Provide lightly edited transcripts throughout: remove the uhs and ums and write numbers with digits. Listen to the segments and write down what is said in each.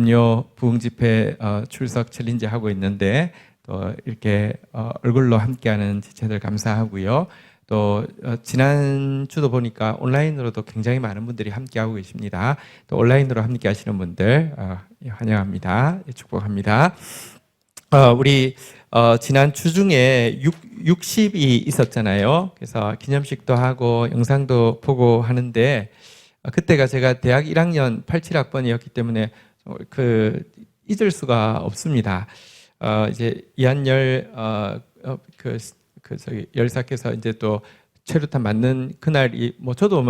금요 부흥집회 출석 챌린지 하고 있는데 또 이렇게 얼굴로 함께하는 지체들 감사하고요. 또 지난 주도 보니까 온라인으로도 굉장히 많은 분들이 함께하고 계십니다. 또 온라인으로 함께하시는 분들 환영합니다. 축복합니다. 우리 지난 주 중에 60이 있었잖아요. 그래서 기념식도 하고 영상도 보고 하는데 그때가 제가 대학 1학년 87학번이었기 때문에 잊을 수가 없습니다. 이제 이한열 저기 열사께서 이제 또 최루탄 맞는 그날이 저도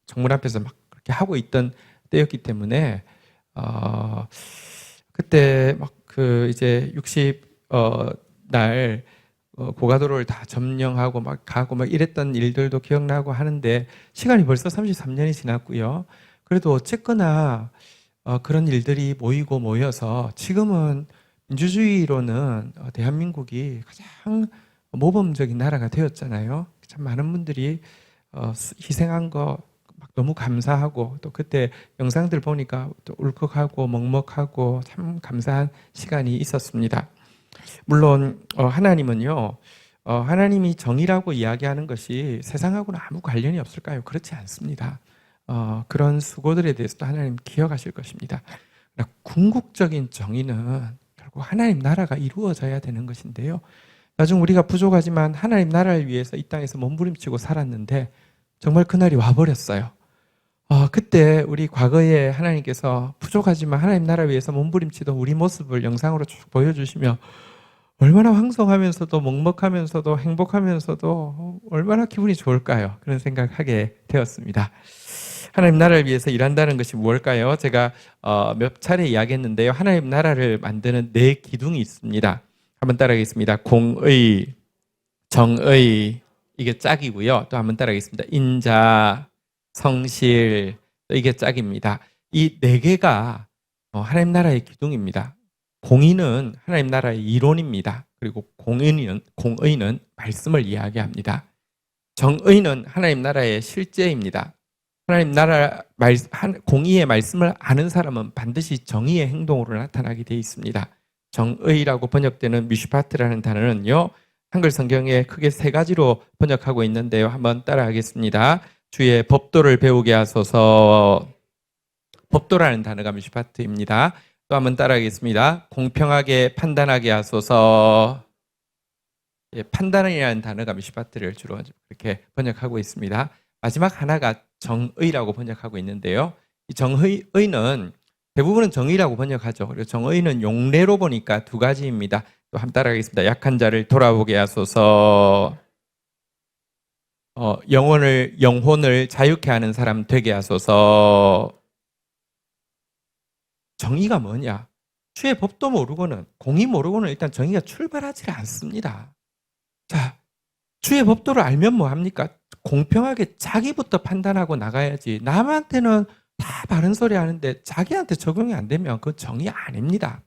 정문 앞에서 막 그렇게 하고 있던 때였기 때문에 그때 이제 60 날 고가도로를 다 점령하고 가고 이랬던 일들도 기억나고 하는데 시간이 벌써 33년이 지났고요. 그래도 어쨌거나 그런 일들이 모여서 지금은 민주주의로는 대한민국이 가장 모범적인 나라가 되었잖아요. 참 많은 분들이 희생한 거 너무 감사하고 또 그때 영상들 보니까 또 울컥하고 먹먹하고 참 감사한 시간이 있었습니다. 물론 하나님은요, 하나님이 정의라고 이야기하는 것이 세상하고는 아무 관련이 없을까요? 그렇지 않습니다. 그런 수고들에 대해서도 하나님 기억하실 것입니다. 궁극적인 정의는 결국 하나님 나라가 이루어져야 되는 것인데요. 나중 우리가 부족하지만 하나님 나라를 위해서 이 땅에서 몸부림치고 살았는데 정말 그날이 와버렸어요. 그때 우리 과거에 하나님께서 부족하지만 하나님 나라 위해서 몸부림치던 우리 모습을 영상으로 쭉 보여주시며 얼마나 황송하면서도 먹먹하면서도 행복하면서도 얼마나 기분이 좋을까요? 그런 생각하게 되었습니다. 하나님 나라를 위해서 일한다는 것이 무엇일까요? 제가 몇 차례 이야기했는데요. 하나님 나라를 만드는 4기둥이 있습니다. 한번 따라하겠습니다. 공의, 정의, 이게 짝이고요. 또 한번 따라하겠습니다. 인자, 성실, 이게 짝입니다. 이 4개가 하나님 나라의 기둥입니다. 공의는 하나님 나라의 이론입니다. 그리고 공의는 말씀을 이야기합니다. 정의는 하나님 나라의 실제입니다. 하나님 나라 공의의 말씀을 아는 사람은 반드시 정의의 행동으로 나타나게 되어 있습니다. 정의라고 번역되는 미슈파트라는 단어는요, 한글 성경에 크게 3가지로 번역하고 있는데요. 한번 따라하겠습니다. 주의 법도를 배우게 하소서. 법도라는 단어가 미슈파트입니다. 또 한번 따라하겠습니다. 공평하게 판단하게 하소서. 판단이라는 단어가 미슈파트를 주로 그렇게 번역하고 있습니다. 마지막 하나가 정의라고 번역하고 있는데요. 이 정의는 대부분은 정의라고 번역하죠. 그리고 정의는 용례로 보니까 2가지입니다. 또 한번 따라하겠습니다. 약한 자를 돌아보게 하소서. 영혼을 자유케 하는 사람 되게 하소서. 정의가 뭐냐? 주의 법도 모르고는, 공의 모르고는 일단 정의가 출발하지 않습니다. 자, 주의 법도를 알면 뭐 합니까? 공평하게 자기부터 판단하고 나가야지. 남한테는 다 바른 소리 하는데 자기한테 적용이 안 되면 그건 정의 아닙니다.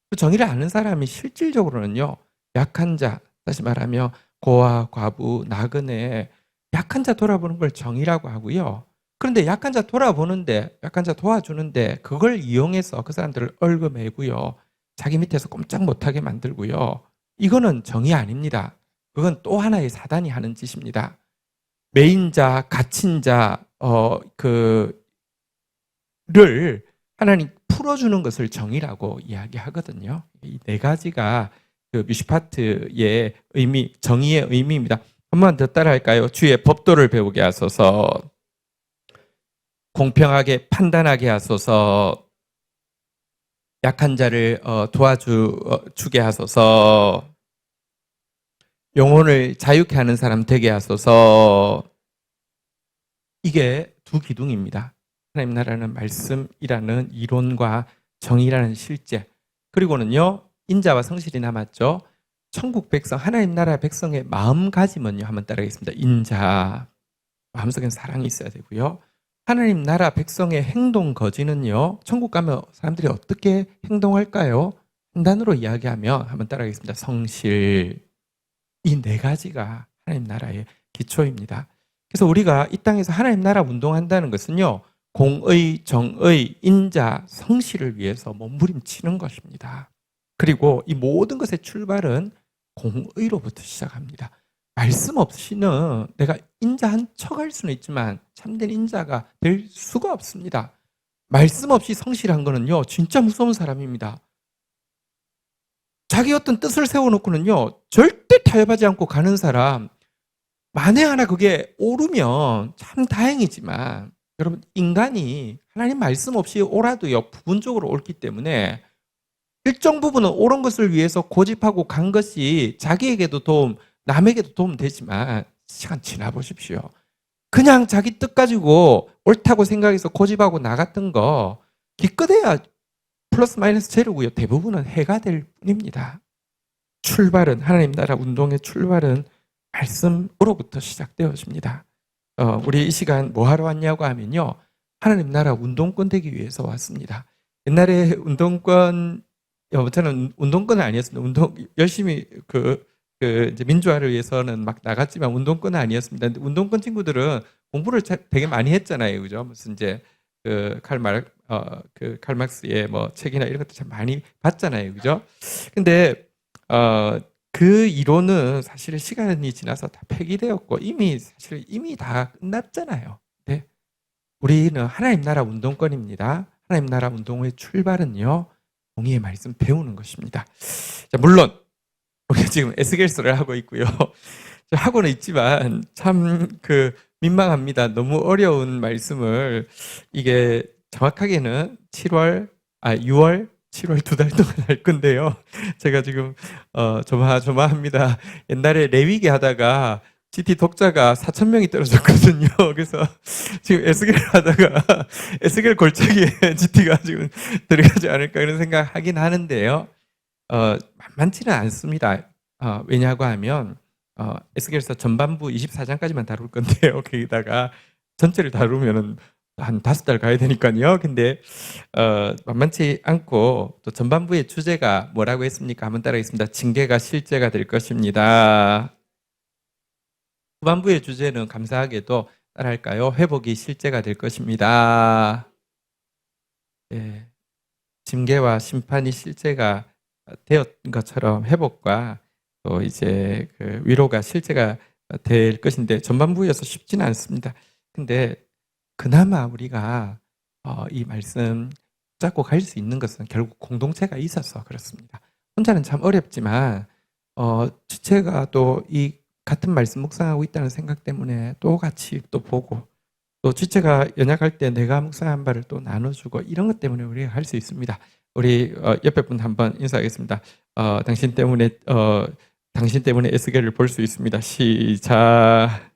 그 정의를 아는 사람이 실질적으로는요, 약한 자, 다시 말하면 고아, 과부, 나그네, 약한 자 돌아보는 걸 정의라고 하고요. 그런데 약한 자 돌아보는데, 약한 자 도와주는데 그걸 이용해서 그 사람들을 얽어매고요, 자기 밑에서 꼼짝 못하게 만들고요, 이거는 정의 아닙니다. 그건 또 하나의 사단이 하는 짓입니다. 매인자, 갇힌 자를 하나님 풀어주는 것을 정의라고 이야기하거든요. 이 4가지가 그 미슈파트의 의미, 정의의 의미입니다. 한 번 더 따라할까요? 주의 법도를 배우게 하소서. 공평하게 판단하게 하소서. 약한 자를 도와주게 하소서. 영혼을 자유케 하는 사람 되게 하소서. 이게 2기둥입니다. 하나님 나라는 말씀이라는 이론과 정의라는 실제, 그리고는요, 인자와 성실이 남았죠. 천국 백성, 하나님 나라 백성의 마음가짐은요, 한번 따라하겠습니다. 인자, 마음속엔 사랑이 있어야 되고요. 하나님 나라 백성의 행동 거지는요, 천국 가면 사람들이 어떻게 행동할까요? 한 단어로 이야기하면 한번 따라하겠습니다. 성실. 이 4가지가 하나님 나라의 기초입니다. 그래서 우리가 이 땅에서 하나님 나라 운동한다는 것은요, 공의, 정의, 인자, 성실을 위해서 몸부림치는 것입니다. 그리고 이 모든 것의 출발은 공의로부터 시작합니다. 말씀 없이는 내가 인자한 척할 수는 있지만 참된 인자가 될 수가 없습니다. 말씀 없이 성실한 거는요, 진짜 무서운 사람입니다. 자기 어떤 뜻을 세워놓고는요, 절대 타협하지 않고 가는 사람, 만에 하나 그게 오르면 참 다행이지만, 여러분, 인간이 하나님 말씀 없이 옳아도요, 부분적으로 옳기 때문에 일정 부분은 옳은 것을 위해서 고집하고 간 것이 자기에게도 도움, 남에게도 도움 되지만 시간 지나보십시오. 그냥 자기 뜻 가지고 옳다고 생각해서 고집하고 나갔던 거 기껏해야 플러스 마이너스 제로고요. 대부분은 해가 될 뿐입니다. 출발은, 하나님 나라 운동의 출발은 말씀으로부터 시작되어집니다. 우리 이 시간 뭐 하러 왔냐고 하면요, 하나님 나라 운동권 되기 위해서 왔습니다. 옛날에 운동권, 저는 운동권은 아니었습니다. 열심히 이제 민주화를 위해서는 막 나갔지만 운동권은 아니었습니다. 근데 운동권 친구들은 공부를 되게 많이 했잖아요, 그죠? 무슨 이제 칼막스의 뭐 책이나 이런 것도 참 많이 봤잖아요, 그죠? 근데 그 이론은 사실 시간이 지나서 다 폐기되었고 이미 다 끝났잖아요. 네. 우리는 하나님 나라 운동권입니다. 하나님 나라 운동의 출발은요, 공의의 말씀 배우는 것입니다. 자, 물론 우리가 지금 에스겔서를 하고 있고요. 하고는 있지만 참 민망합니다. 너무 어려운 말씀을, 이게 정확하게는 6월, 7월 2달 동안 할 건데요. 제가 지금 조마조마합니다. 옛날에 레위기 하다가 GT 독자가 4,000명이 떨어졌거든요. 그래서 지금 에스겔 하다가 에스겔 골짜기에 GT가 지금 들어가지 않을까 이런 생각하긴 하는데요. 만만치는 않습니다. 왜냐고 하면 에스겔서 전반부 24장까지만 다룰 건데요. 거기다가 전체를 다루면은 한 5달 가야 되니까요. 근데 만만치 않고, 또 전반부의 주제가 뭐라고 했습니까? 한번 따라하겠습니다. 징계가 실제가 될 것입니다. 후반부의 주제는 감사하게도 따라할까요? 회복이 실제가 될 것입니다. 예, 징계와 심판이 실제가 되었던 것처럼 회복과 또 이제 위로가 실제가 될 것인데, 전반부여서 쉽지는 않습니다. 근데 그나마 우리가 이 말씀 잡고 갈 수 있는 것은 결국 공동체가 있어서 그렇습니다. 혼자는 참 어렵지만 지체가 또 이 같은 말씀 묵상하고 있다는 생각 때문에 또 같이 또 보고, 또 지체가 연약할 때 내가 묵상한 바를 또 나눠주고, 이런 것 때문에 우리가 할 수 있습니다. 우리 옆에 분 한번 인사하겠습니다. 당신 때문에 에스겔을 볼 수 있습니다. 시작.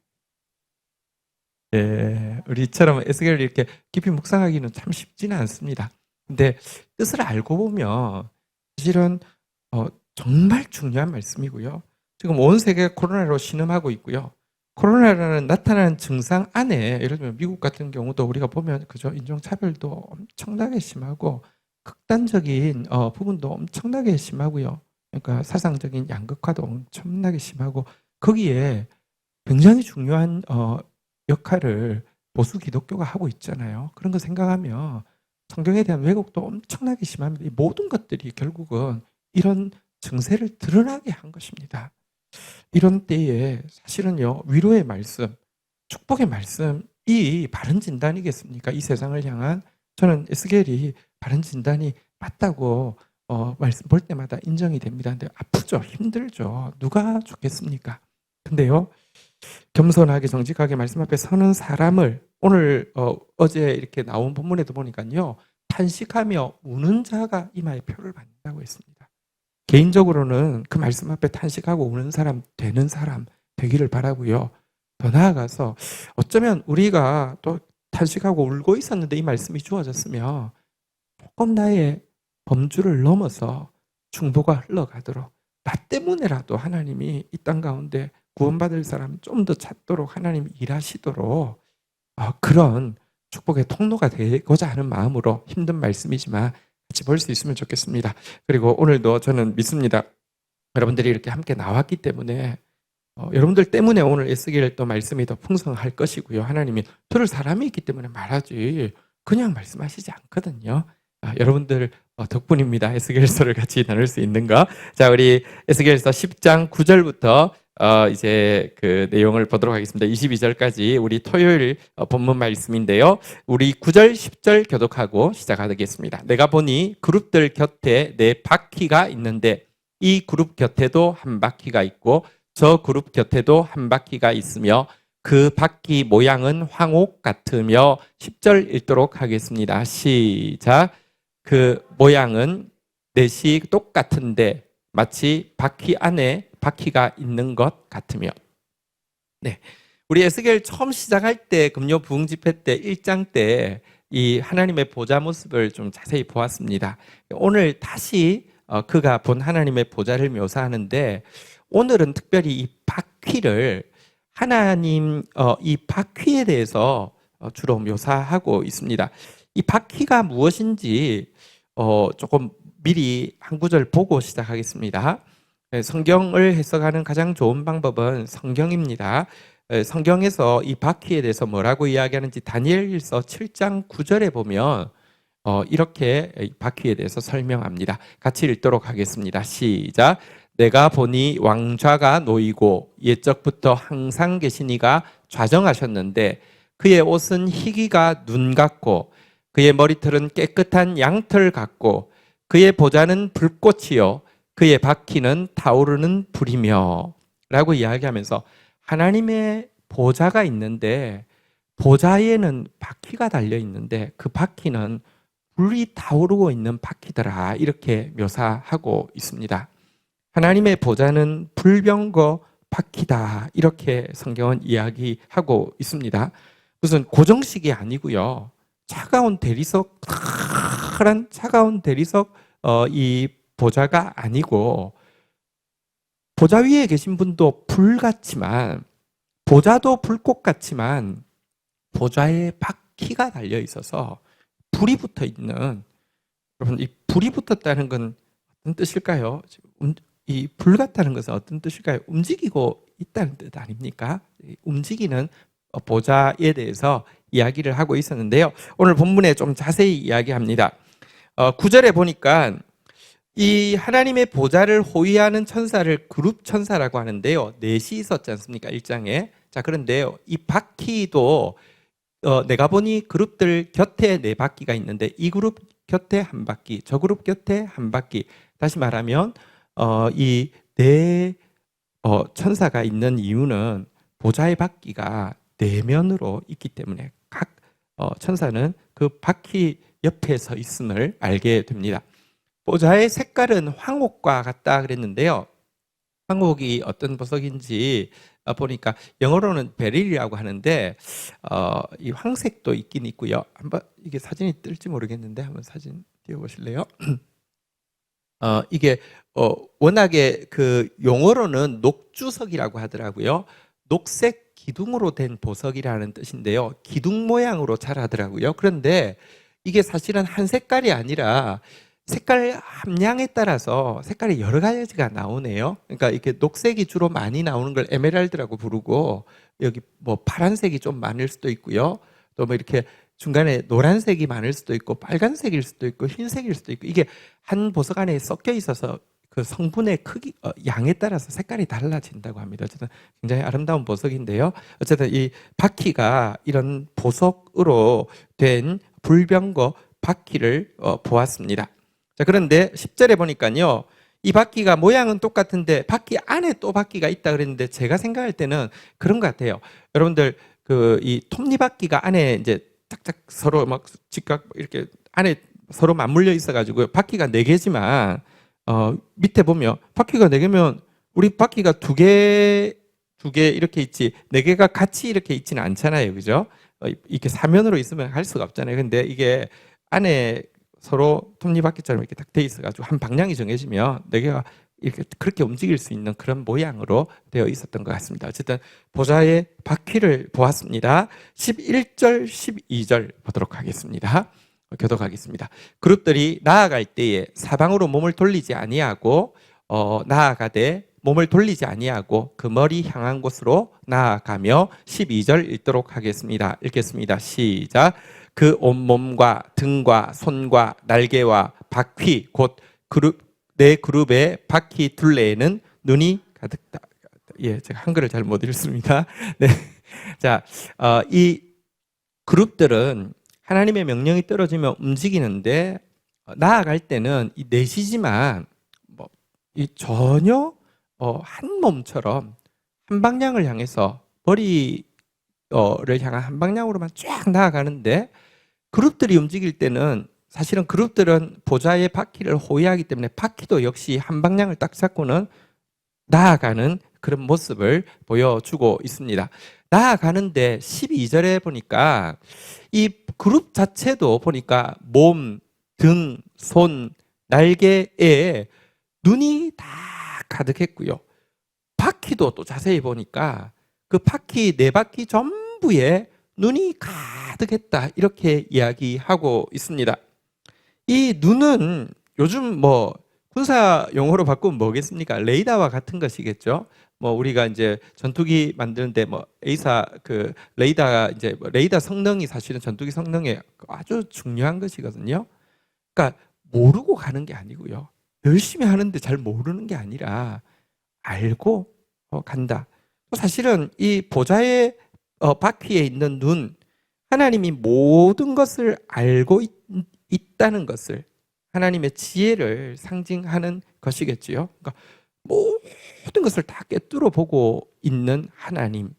예, 우리처럼 에스겔을 이렇게 깊이 묵상하기는 참 쉽지는 않습니다. 근데 뜻을 알고 보면 사실은 정말 중요한 말씀이고요. 지금 온 세계가 코로나로 신음하고 있고요. 코로나라는 나타나는 증상 안에, 예를 들면 미국 같은 경우도 우리가 보면 그죠, 인종차별도 엄청나게 심하고 극단적인 부분도 엄청나게 심하고요. 그러니까 사상적인 양극화도 엄청나게 심하고, 거기에 굉장히 중요한 역할을 보수 기독교가 하고 있잖아요. 그런 거 생각하면 성경에 대한 왜곡도 엄청나게 심합니다. 이 모든 것들이 결국은 이런 증세를 드러나게 한 것입니다. 이런 때에 사실은요, 위로의 말씀, 축복의 말씀이 바른 진단이겠습니까? 이 세상을 향한, 저는 에스겔이 바른 진단이 맞다고 말씀 볼 때마다 인정이 됩니다. 근데 아프죠, 힘들죠. 누가 좋겠습니까? 근데요, 겸손하게 정직하게 말씀 앞에 서는 사람을, 오늘 어제 이렇게 나온 본문에도 보니까요, 탄식하며 우는 자가 이마에 표를 받는다고 했습니다. 개인적으로는 그 말씀 앞에 탄식하고 우는 사람, 되는 사람 되기를 바라고요. 더 나아가서 어쩌면 우리가 또 탄식하고 울고 있었는데 이 말씀이 주어졌으면 조금 나의 범주를 넘어서 중보가 흘러가도록, 나 때문에라도 하나님이 이 땅 가운데 구원받을 사람 좀 더 찾도록 하나님이 일하시도록 그런 축복의 통로가 되고자 하는 마음으로 힘든 말씀이지만 같이 볼 수 있으면 좋겠습니다. 그리고 오늘도 저는 믿습니다. 여러분들이 이렇게 함께 나왔기 때문에 여러분들 때문에 오늘 에스겔 또 말씀이 더 풍성할 것이고요. 하나님이 들을 사람이 있기 때문에 말하지, 그냥 말씀하시지 않거든요. 여러분들 덕분입니다. 에스겔서를 같이 나눌 수 있는 거. 자, 우리 에스겔서 10장 9절부터 이제 그 내용을 보도록 하겠습니다. 22절까지 우리 토요일 본문 말씀인데요. 우리 9절, 10절 교독하고 시작하겠습니다. 내가 보니 그룹들 곁에 네 바퀴가 있는데 이 그룹 곁에도 한 바퀴가 있고 저 그룹 곁에도 한 바퀴가 있으며 그 바퀴 모양은 황옥 같으며 10절 읽도록 하겠습니다. 시작. 그 모양은 넷이 똑같은데 마치 바퀴 안에 바퀴가 있는 것 같으며. 네, 우리 에스겔 처음 시작할 때 금요 부흥 집회 때 1장 때 이 하나님의 보좌 모습을 좀 자세히 보았습니다. 오늘 다시 그가 본 하나님의 보좌를 묘사하는데 오늘은 특별히 이 바퀴를 하나님 이 바퀴에 대해서 주로 묘사하고 있습니다. 이 바퀴가 무엇인지 조금 미리 한 구절 보고 시작하겠습니다. 성경을 해석하는 가장 좋은 방법은 성경입니다. 성경에서 이 바퀴에 대해서 뭐라고 이야기하는지 다니엘서 7장 9절에 보면 이렇게 바퀴에 대해서 설명합니다. 같이 읽도록 하겠습니다. 시작. 내가 보니 왕좌가 놓이고 옛적부터 항상 계신 이가 좌정하셨는데 그의 옷은 희기가 눈 같고 그의 머리털은 깨끗한 양털 같고 그의 보좌는 불꽃이요 그의 바퀴는 타오르는 불이며 라고 이야기하면서 하나님의 보좌가 있는데 보좌에는 바퀴가 달려 있는데 그 바퀴는 불이 타오르고 있는 바퀴더라 이렇게 묘사하고 있습니다. 하나님의 보좌는 불병거 바퀴다 이렇게 성경은 이야기하고 있습니다. 무슨 고정식이 아니고요. 차가운 대리석, 파란 차가운 대리석 이 보좌가 아니고 보좌 위에 계신 분도 불 같지만 보좌도 불꽃 같지만 보좌에 바퀴가 달려 있어서 불이 붙어 있는 여러분 이 불이 붙었다는 건 어떤 뜻일까요? 이 불 같다는 것은 어떤 뜻일까요? 움직이고 있다는 뜻 아닙니까? 움직이는 보좌에 대해서 이야기를 하고 있었는데요. 오늘 본문에 좀 자세히 이야기합니다. 9절에 보니까 이 하나님의 보좌를 호위하는 천사를 그룹 천사라고 하는데요. 넷이 있었지 않습니까? 1장에. 자, 그런데요. 이 바퀴도 내가 보니 그룹들 곁에 네 바퀴가 있는데 이 그룹 곁에 한 바퀴, 저 그룹 곁에 한 바퀴. 다시 말하면 이 네 천사가 있는 이유는 보좌의 바퀴가 네 면으로 있기 때문에 각 천사는 그 바퀴 옆에 서 있음을 알게 됩니다. 보좌의 색깔은 황옥과 같다 그랬는데요. 황옥이 어떤 보석인지 보니까 영어로는 베릴이라고 하는데 이 황색도 있긴 있고요. 한번 이게 사진이 뜰지 모르겠는데 한번 사진 띄워보실래요? 이게 워낙에 그 용어로는 녹주석이라고 하더라고요. 녹색 기둥으로 된 보석이라는 뜻인데요. 기둥 모양으로 자라더라고요. 그런데 이게 사실은 한 색깔이 아니라 색깔 함량에 따라서 색깔이 여러 가지가 나오네요. 그러니까 이렇게 녹색이 주로 많이 나오는 걸 에메랄드라고 부르고 여기 뭐 파란색이 좀 많을 수도 있고요. 또 뭐 이렇게 중간에 노란색이 많을 수도 있고 빨간색일 수도 있고 흰색일 수도 있고 이게 한 보석 안에 섞여 있어서 그 성분의 크기, 양에 따라서 색깔이 달라진다고 합니다. 어쨌든 굉장히 아름다운 보석인데요. 어쨌든 이 바퀴가 이런 보석으로 된 불병거 바퀴를 보았습니다. 자, 그런데 10절에 보니까요. 이 바퀴가 모양은 똑같은데 바퀴 안에 또 바퀴가 있다 그랬는데 제가 생각할 때는 그런 것 같아요. 여러분들 그 이 톱니바퀴가 안에 이제 짝짝 서로 막 직각 이렇게 안에 서로 맞물려 있어가지고 바퀴가 4개지만 밑에 보면 바퀴가 4개면 우리 바퀴가 2개 이렇게 있지 4개가 같이 이렇게 있지는 않잖아요. 그죠? 이렇게 사면으로 있으면 할 수가 없잖아요. 근데 이게 안에 서로 톱니바퀴처럼 이렇게 딱 돼 있어가지고 한 방향이 정해지면 4개가 이렇게 그렇게 움직일 수 있는 그런 모양으로 되어 있었던 것 같습니다. 어쨌든 보좌의 바퀴를 보았습니다. 11절, 12절 보도록 하겠습니다. 교독하겠습니다. 그룹들이 나아갈 때에 사방으로 몸을 돌리지 아니하고 나아가되 몸을 돌리지 아니하고 그 머리 향한 곳으로 나아가며 12절 읽도록 하겠습니다. 읽겠습니다. 시작. 그 온몸과 등과 손과 날개와 바퀴 곧 내 그룹의 바퀴 둘레에는 눈이 가득다. 예, 제가 한글을 잘 못 읽습니다. 네. 자, 이 그룹들은 하나님의 명령이 떨어지면 움직이는데 나아갈 때는 이 넷이지만 이 전혀 한 몸처럼 한 방향을 향해서 머리를 향한 한 방향으로만 쫙 나아가는데 그룹들이 움직일 때는 사실은 그룹들은 보좌의 바퀴를 호위하기 때문에 바퀴도 역시 한 방향을 딱 잡고는 나아가는 그런 모습을 보여주고 있습니다. 나아가는데 12절에 보니까 이 그룹 자체도 보니까 몸, 등, 손, 날개에 눈이 다 가득했고요. 바퀴도 또 자세히 보니까 그 바퀴 네 바퀴 전부에 눈이 가득했다 이렇게 이야기하고 있습니다. 이 눈은 요즘 군사 용어로 바꾸면 뭐겠습니까? 레이더와 같은 것이겠죠. 우리가 이제 전투기 만드는데 A사 그 레이더가 이제 레이더 성능이 사실은 전투기 성능에 아주 중요한 것이거든요. 그러니까 모르고 가는 게 아니고요. 열심히 하는데 잘 모르는 게 아니라 알고 간다. 사실은 이 보좌의 바퀴에 있는 눈, 하나님이 모든 것을 알고 있다는 것을 하나님의 지혜를 상징하는 것이겠지요. 그러니까 모든 것을 다 꿰뚫어 보고 있는 하나님.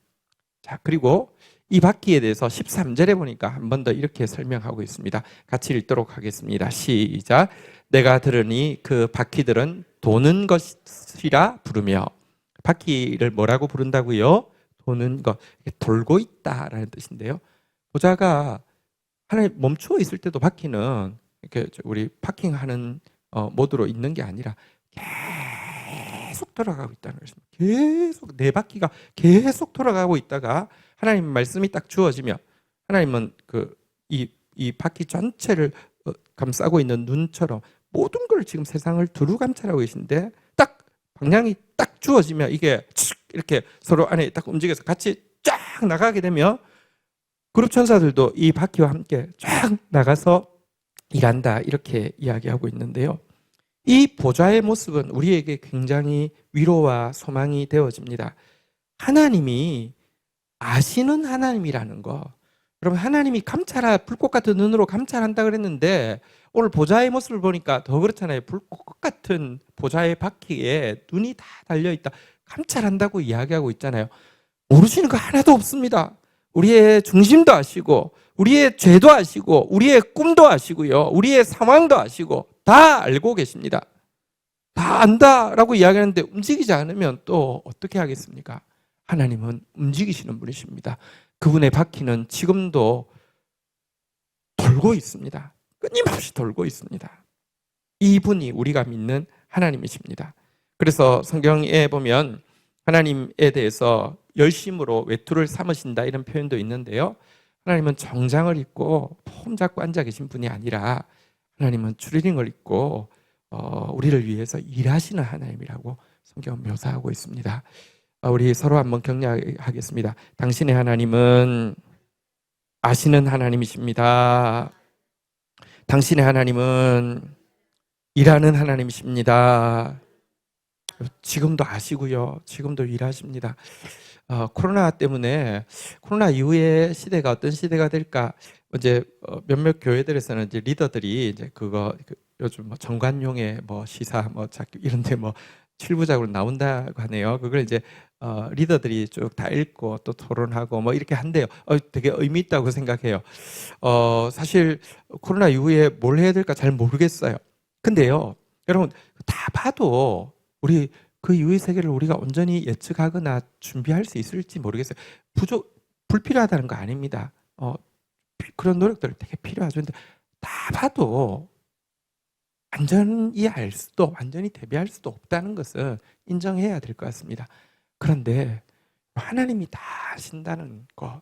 자, 그리고 이 바퀴에 대해서 13절에 보니까 한 번 더 이렇게 설명하고 있습니다. 같이 읽도록 하겠습니다. 시작. 내가 들으니 그 바퀴들은 도는 것이라 부르며. 바퀴를 뭐라고 부른다고요? 도는 것, 돌고 있다라는 뜻인데요. 보좌가 하나님 멈추어 있을 때도 바퀴는 이렇게 우리 파킹하는 모드로 있는 게 아니라 계속 돌아가고 있다는 것입니다. 계속 네 바퀴가 계속 돌아가고 있다가 하나님 말씀이 딱 주어지면 하나님은 이 바퀴 전체를 감싸고 있는 눈처럼 모든 걸 지금 세상을 두루 감찰하고 계신데 딱 방향이 딱 주어지면 이게 이렇게 서로 안에 딱 움직여서 같이 쫙 나가게 되면 그룹 천사들도 이 바퀴와 함께 쫙 나가서 일한다 이렇게 이야기하고 있는데요. 이 보좌의 모습은 우리에게 굉장히 위로와 소망이 되어집니다. 하나님이 아시는 하나님이라는 거. 여러분 하나님이 불꽃 같은 눈으로 감찰한다 그랬는데 오늘 보좌의 모습을 보니까 더 그렇잖아요. 불꽃 같은 보좌의 바퀴에 눈이 다 달려있다. 감찰한다고 이야기하고 있잖아요. 모르시는 거 하나도 없습니다. 우리의 중심도 아시고 우리의 죄도 아시고 우리의 꿈도 아시고요. 우리의 상황도 아시고 다 알고 계십니다. 다 안다라고 이야기하는데 움직이지 않으면 또 어떻게 하겠습니까? 하나님은 움직이시는 분이십니다. 그분의 바퀴는 지금도 돌고 있습니다. 끊임없이 돌고 있습니다. 이분이 우리가 믿는 하나님이십니다. 그래서 성경에 보면 하나님에 대해서 열심으로 외투를 삼으신다 이런 표현도 있는데요. 하나님은 정장을 입고 폼 잡고 앉아 계신 분이 아니라 하나님은 추리닝을 입고 우리를 위해서 일하시는 하나님이라고 성경은 묘사하고 있습니다. 우리 서로 한번 격려하겠습니다. 당신의 하나님은 아시는 하나님이십니다. 당신의 하나님은 일하는 하나님이십니다. 지금도 아시고요. 지금도 일하십니다. 코로나 때문에 코로나 이후의 시대가 어떤 시대가 될까? 이제 몇몇 교회들에서는 이제 리더들이 이제 요즘 정관용의 시사 찾기 이런데 칠부작으로 나온다고 하네요. 그걸 이제 리더들이 쭉 다 읽고 또 토론하고 이렇게 한대요. 되게 의미 있다고 생각해요. 사실 코로나 이후에 뭘 해야 될까 잘 모르겠어요. 근데요, 여러분 다 봐도 우리 그 이후의 세계를 우리가 온전히 예측하거나 준비할 수 있을지 모르겠어요. 불필요하다는 거 아닙니다. 그런 노력들 되게 필요하죠. 근데 다 봐도 완전히 알 수도 완전히 대비할 수도 없다는 것은 인정해야 될 것 같습니다. 그런데 하나님이 다 아신다는 것,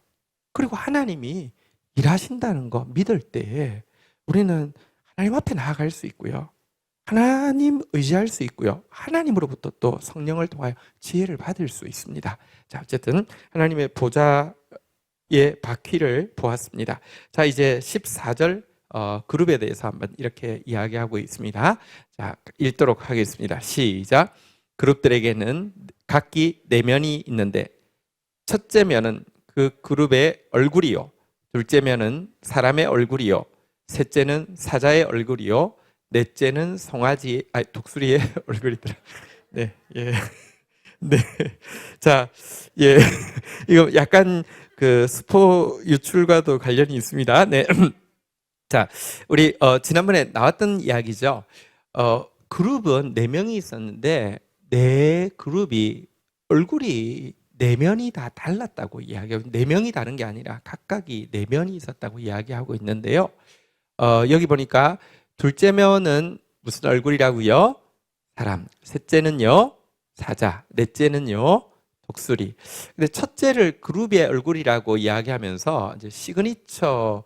그리고 하나님이 일하신다는 거 믿을 때 우리는 하나님 앞에 나아갈 수 있고요. 하나님 의지할 수 있고요. 하나님으로부터 또 성령을 통하여 지혜를 받을 수 있습니다. 자, 어쨌든 하나님의 보좌 바퀴를 보았습니다. 자, 이제 14절 그룹에 대해서 한번 이렇게 이야기하고 있습니다. 자, 읽도록 하겠습니다. 시작. 그룹들에게는 각기 내면이 있는데 첫째 면은 그 그룹의 얼굴이요, 둘째 면은 사람의 얼굴이요, 셋째는 사자의 얼굴이요, 넷째는 독수리의 얼굴이더라. 네, 예. 네. 자, 예. 이거 약간 그 스포 유출과도 관련이 있습니다. 네. 자, 우리 지난번에 나왔던 이야기죠. 그룹은 네 명이 있었는데 네 그룹이 얼굴이 내면이 다 달랐다고 이야기하고, 네 명이 다른 게 아니라 각각이 내면이 있었다고 이야기하고 있는데요. 여기 보니까 둘째 면은 무슨 얼굴이라고요? 사람. 셋째는요, 사자. 넷째는요, 독수리. 근데 첫째를 그룹의 얼굴이라고 이야기하면서 이제 시그니처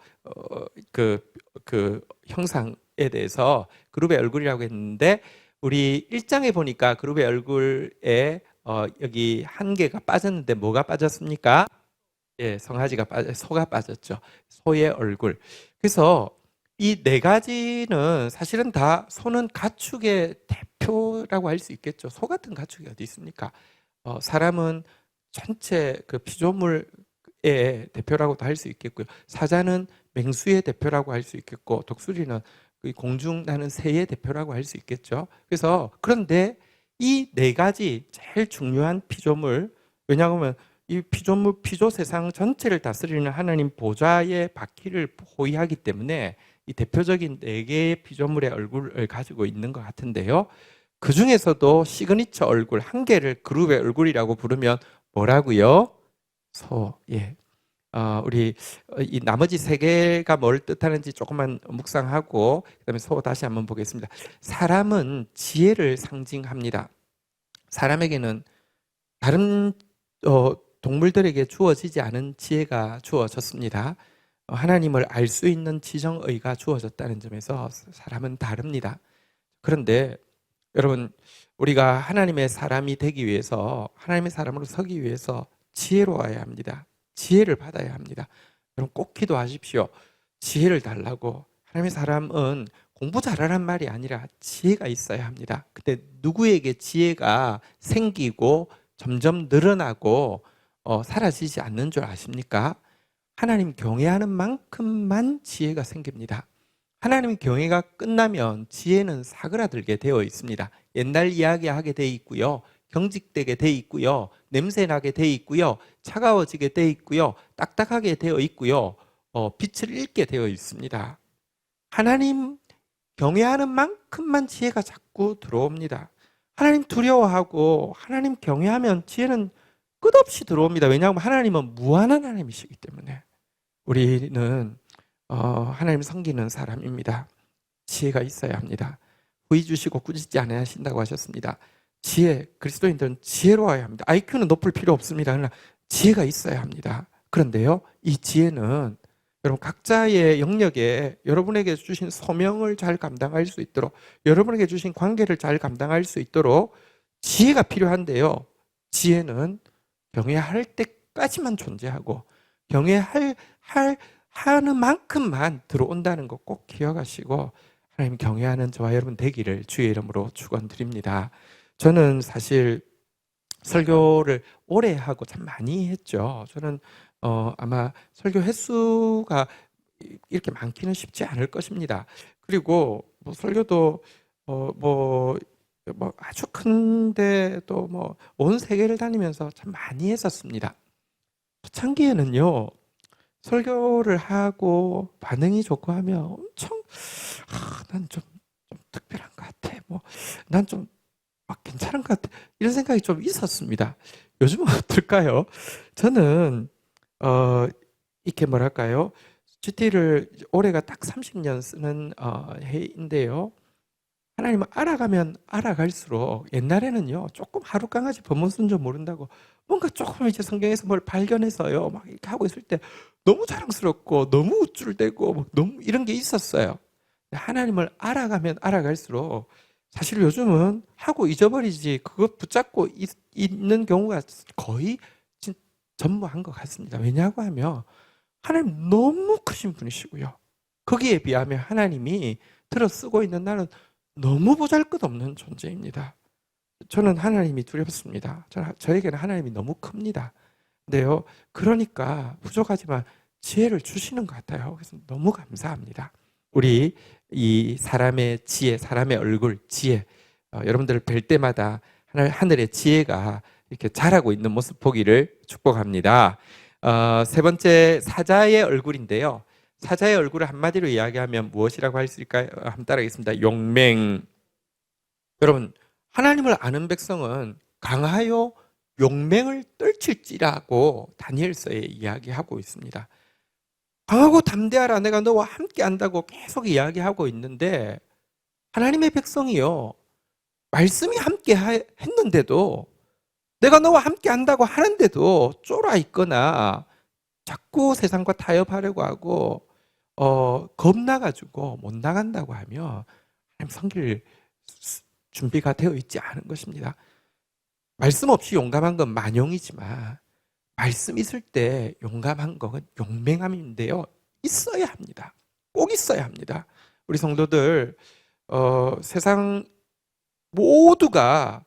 그 형상에 대해서 그룹의 얼굴이라고 했는데, 우리 1장에 보니까 그룹의 얼굴에 여기 한 개가 빠졌는데 뭐가 빠졌습니까? 예, 소가 빠졌죠. 소의 얼굴. 그래서 이 네 가지는 사실은 다 소는 가축의 대표라고 할 수 있겠죠. 소 같은 가축이 어디 있습니까? 사람은 전체 그 피조물의 대표라고도 할 수 있겠고요. 사자는 맹수의 대표라고 할 수 있겠고, 독수리는 그 공중 나는 새의 대표라고 할 수 있겠죠. 그래서 그런데 이 네 가지 제일 중요한 피조물, 왜냐하면 이 피조물, 피조 세상 전체를 다스리는 하나님 보좌의 바퀴를 호위하기 때문에 이 대표적인 네 개의 피조물의 얼굴을 가지고 있는 것 같은데요. 그 중에서도 시그니처 얼굴 한 개를 그룹의 얼굴이라고 부르면 뭐라고요? 소. 예. 우리 이 나머지 세 개가 뭘 뜻하는지 조금만 묵상하고 그다음에 소 다시 한번 보겠습니다. 사람은 지혜를 상징합니다. 사람에게는 다른 동물들에게 주어지지 않은 지혜가 주어졌습니다. 하나님을 알 수 있는 지정의가 주어졌다는 점에서 사람은 다릅니다. 그런데 여러분, 우리가 하나님의 사람이 되기 위해서, 하나님의 사람으로 서기 위해서 지혜로워야 합니다. 지혜를 받아야 합니다. 여러분 꼭 기도하십시오. 지혜를 달라고. 하나님의 사람은 공부 잘하란 말이 아니라 지혜가 있어야 합니다. 근데 누구에게 지혜가 생기고 점점 늘어나고 사라지지 않는 줄 아십니까? 하나님 경외하는 만큼만 지혜가 생깁니다. 하나님 경외가 끝나면 지혜는 사그라들게 되어 있습니다. 옛날 이야기하게 되어 있고요, 경직되게 되어 있고요, 냄새나게 되어 있고요, 차가워지게 되어 있고요, 딱딱하게 되어 있고요, 빛을 잃게 되어 있습니다. 하나님 경외하는 만큼만 지혜가 자꾸 들어옵니다. 하나님 두려워하고 하나님 경외하면 지혜는 끝없이 들어옵니다. 왜냐하면 하나님은 무한한 하나님이시기 때문에. 우리는 하나님 섬기는 사람입니다. 지혜가 있어야 합니다. 후히 주시고 꾸짖지 않아야 하신다고 하셨습니다. 지혜, 그리스도인들은 지혜로워야 합니다. IQ는 높을 필요 없습니다. 그러나 지혜가 있어야 합니다. 그런데요, 이 지혜는 여러분 각자의 영역에 여러분에게 주신 소명을 잘 감당할 수 있도록, 여러분에게 주신 관계를 잘 감당할 수 있도록 지혜가 필요한데요, 지혜는 경외할 때까지만 존재하고 하는 만큼만 들어온다는 거 꼭 기억하시고 하나님 경외하는 저와 여러분 되기를 주의 이름으로 축원드립니다. 저는 사실 설교를 오래 하고 참 많이 했죠. 저는 아마 설교 횟수가 이렇게 많기는 쉽지 않을 것입니다. 그리고 뭐 설교도 뭐 아주 큰데 또 뭐 온 세계를 다니면서 참 많이 했었습니다. 초창기에는요, 설교를 하고 반응이 좋고 하면 엄청 난 좀 특별한 것 같아. 난 좀 괜찮은 것 같아. 이런 생각이 좀 있었습니다. 요즘은 어떨까요? 저는 이렇게 뭐랄까요? GT를 올해가 딱 30년 쓰는 해인데요. 하나님을 알아가면 알아갈수록, 옛날에는요 조금 하루 강아지 법문 쓴 줄 모른다고 뭔가 조금 이제 성경에서 뭘 발견해서요 막 이렇게 하고 있을 때 너무 자랑스럽고 너무 우쭐대고 막 너무 이런 게 있었어요. 하나님을 알아가면 알아갈수록 사실 요즘은 하고 잊어버리지 그거 붙잡고 있는 경우가 거의 전무한 것 같습니다. 왜냐고 하면 하나님 너무 크신 분이시고요. 거기에 비하면 하나님이 들어 쓰고 있는 나는 너무 보잘것없는 존재입니다. 저는 하나님이 두렵습니다. 저에게는 하나님이 너무 큽니다. 근데요, 그러니까 부족하지만 지혜를 주시는 것 같아요. 그래서 너무 감사합니다. 우리 이 사람의 지혜, 사람의 얼굴, 지혜, 여러분들을 뵐 때마다 하늘의 지혜가 이렇게 자라고 있는 모습 보기를 축복합니다. 세 번째, 사자의 얼굴인데요. 사자의 얼굴을 한마디로 이야기하면 무엇이라고 할 수 있을까요? 한번 따라하겠습니다. 용맹. 여러분, 하나님을 아는 백성은 강하여 용맹을 떨칠지라고 다니엘서에 이야기하고 있습니다. 강하고 담대하라, 내가 너와 함께 한다고 계속 이야기하고 있는데, 하나님의 백성이요, 말씀이 함께 했는데도, 내가 너와 함께 한다고 하는데도 쫄아 있거나 자꾸 세상과 타협하려고 하고 겁나가지고 못 나간다고 하면 하나님 섬길 준비가 되어 있지 않은 것입니다. 말씀 없이 용감한 건 만용이지만 말씀 있을 때 용감한 건 용맹함인데요, 있어야 합니다. 꼭 있어야 합니다. 우리 성도들 세상 모두가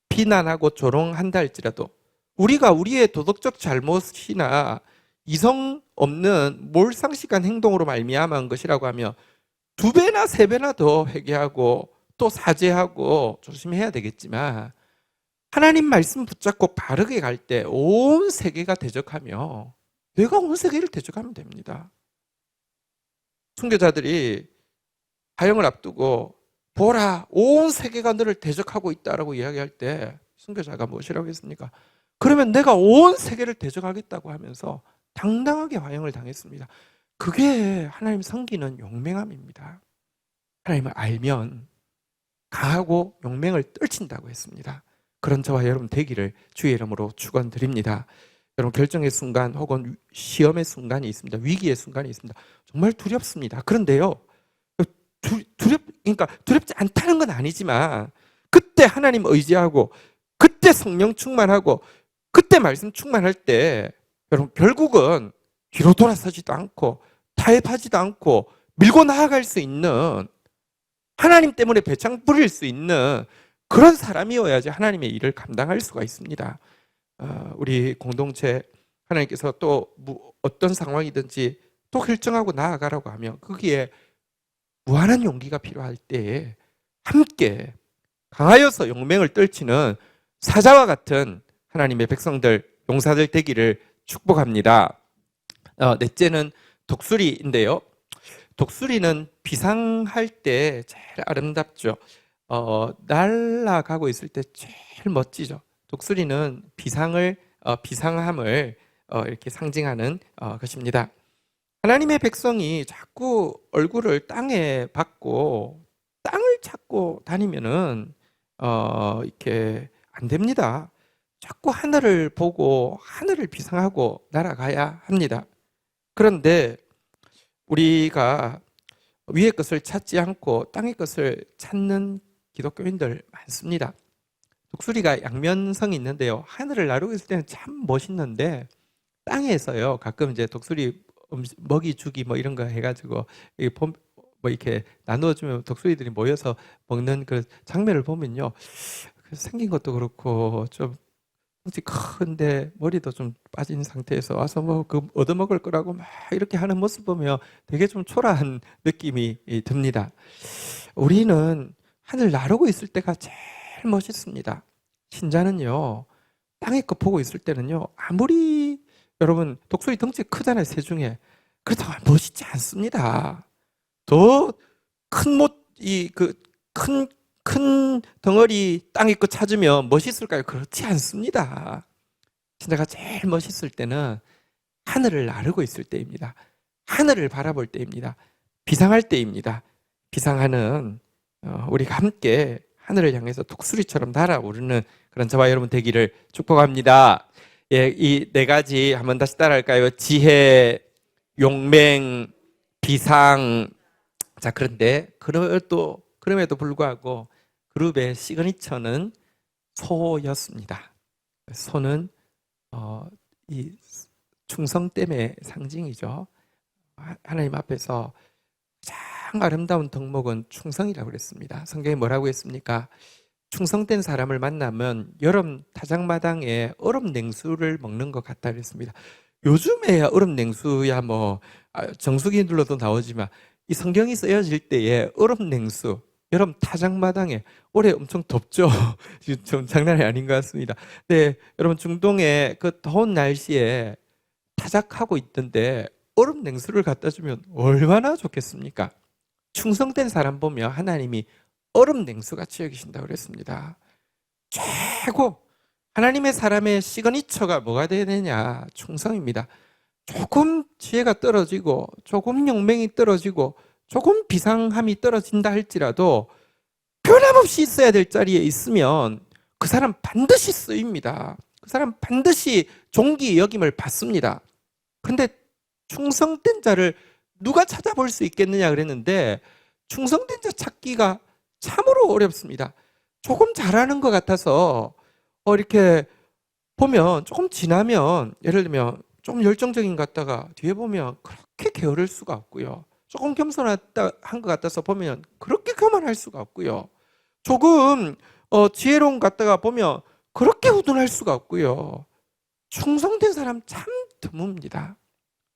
비난하고 조롱한다 할지라도 우리가 우리의 도덕적 잘못이나 이성 없는 몰상식한 행동으로 말미암은 것이라고 하면 2배나 3배나 더 회개하고 또 사죄하고 조심해야 되겠지만, 하나님 말씀 붙잡고 바르게 갈 때 온 세계가 대적하며 내가 온 세계를 대적하면 됩니다. 순교자들이 하영을 앞두고 보라, 온 세계가 너를 대적하고 있다라고 이야기할 때 순교자가 무엇이라고 했습니까? 그러면 내가 온 세계를 대적하겠다고 하면서 당당하게 화형을 당했습니다. 그게 하나님 섬기는 용맹함입니다. 하나님을 알면 강하고 용맹을 떨친다고 했습니다. 그런 저와 여러분 되기를 주의 이름으로 축원드립니다. 여러분, 결정의 순간 혹은 시험의 순간이 있습니다. 위기의 순간이 있습니다. 정말 두렵습니다. 그런데요, 그러니까 두렵지 않다는 건 아니지만 그때 하나님 의지하고 그때 성령 충만하고 그때 말씀 충만할 때 여러분, 결국은 뒤로 돌아서지도 않고 타협하지도 않고 밀고 나아갈 수 있는, 하나님 때문에 배창 부릴 수 있는 그런 사람이어야지 하나님의 일을 감당할 수가 있습니다. 우리 공동체 하나님께서 또 어떤 상황이든지 또 결정하고 나아가라고 하면 거기에 무한한 용기가 필요할 때에 함께 강하여서 용맹을 떨치는 사자와 같은 하나님의 백성들, 용사들 되기를 축복합니다. 넷째는 독수리인데요. 독수리는 비상할 때 제일 아름답죠. 날아가고 있을 때 제일 멋지죠. 독수리는 비상함을 이렇게 상징하는 것입니다. 하나님의 백성이 자꾸 얼굴을 땅에 받고 땅을 찾고 다니면은 이렇게 안 됩니다. 자꾸 하늘을 보고 하늘을 비상하고 날아가야 합니다. 그런데 우리가 위의 것을 찾지 않고 땅의 것을 찾는 기독교인들 많습니다. 독수리가 양면성이 있는데요, 하늘을 나르고 있을 때는 참 멋있는데 땅에서요 가끔 이제 독수리 먹이 주기 뭐 이런 거 해가지고 뭐 이렇게 나누어주면 독수리들이 모여서 먹는 그 장면을 보면요, 생긴 것도 그렇고 좀 덩치 큰데 머리도 좀 빠진 상태에서 와서 뭐 그 얻어먹을 거라고 막 이렇게 하는 모습 보면 되게 좀 초라한 느낌이 듭니다. 우리는 하늘 나르고 있을 때가 제일 멋있습니다. 신자는요, 땅에 거 보고 있을 때는요, 아무리 여러분 독수리 덩치 크잖아요, 새 중에. 그렇다고 멋있지 않습니다. 더 큰 큰 덩어리 땅에 거 찾으면 멋있을까요? 그렇지 않습니다. 신자가 제일 멋있을 때는 하늘을 나르고 있을 때입니다. 하늘을 바라볼 때입니다. 비상할 때입니다. 비상하는 우리가 함께 하늘을 향해서 독수리처럼 날아오르는 그런 저와 여러분 되기를 축복합니다. 예, 이 4가지 한번 다시 따라할까요? 지혜, 용맹, 비상. 자, 그런데 그럼에도 불구하고 그룹의 시그니처는 소였습니다. 소는 이 충성됨의 상징이죠. 하나님 앞에서 가장 아름다운 덕목은 충성이라고 그랬습니다. 성경에 뭐라고 했습니까? 충성된 사람을 만나면 여름 타작마당에 얼음 냉수를 먹는 것 같다 그랬습니다. 요즘에야 얼음 냉수야 뭐 정수기들로도 나오지만 이 성경이 쓰여질 때에 얼음 냉수, 여름 타작마당에 올해 엄청 덥죠. 좀 장난이 아닌 것 같습니다. 네, 여러분 중동의 그 더운 날씨에 타작하고 있던데 얼음 냉수를 갖다 주면 얼마나 좋겠습니까? 충성된 사람 보면 하나님이 얼음 냉수같이 여기신다고 그랬습니다. 최고 하나님의 사람의 시그니처가 뭐가 되느냐? 충성입니다. 조금 지혜가 떨어지고 조금 용맹이 떨어지고 조금 비상함이 떨어진다 할지라도 변함없이 있어야 될 자리에 있으면 그 사람 반드시 쓰입니다. 그 사람 반드시 존귀 여김을 받습니다. 그런데 충성된 자를 누가 찾아볼 수 있겠느냐 그랬는데 충성된 자 찾기가 참으로 어렵습니다. 조금 잘하는 것 같아서 이렇게 보면 조금 지나면 예를 들면 좀 열정적인 것 같다가 뒤에 보면 그렇게 게으를 수가 없고요. 조금 겸손한 것 같아서 보면 그렇게 교만할 수가 없고요. 조금 지혜로운 것 같다가 보면 그렇게 우둔할 수가 없고요. 충성된 사람 참 드뭅니다.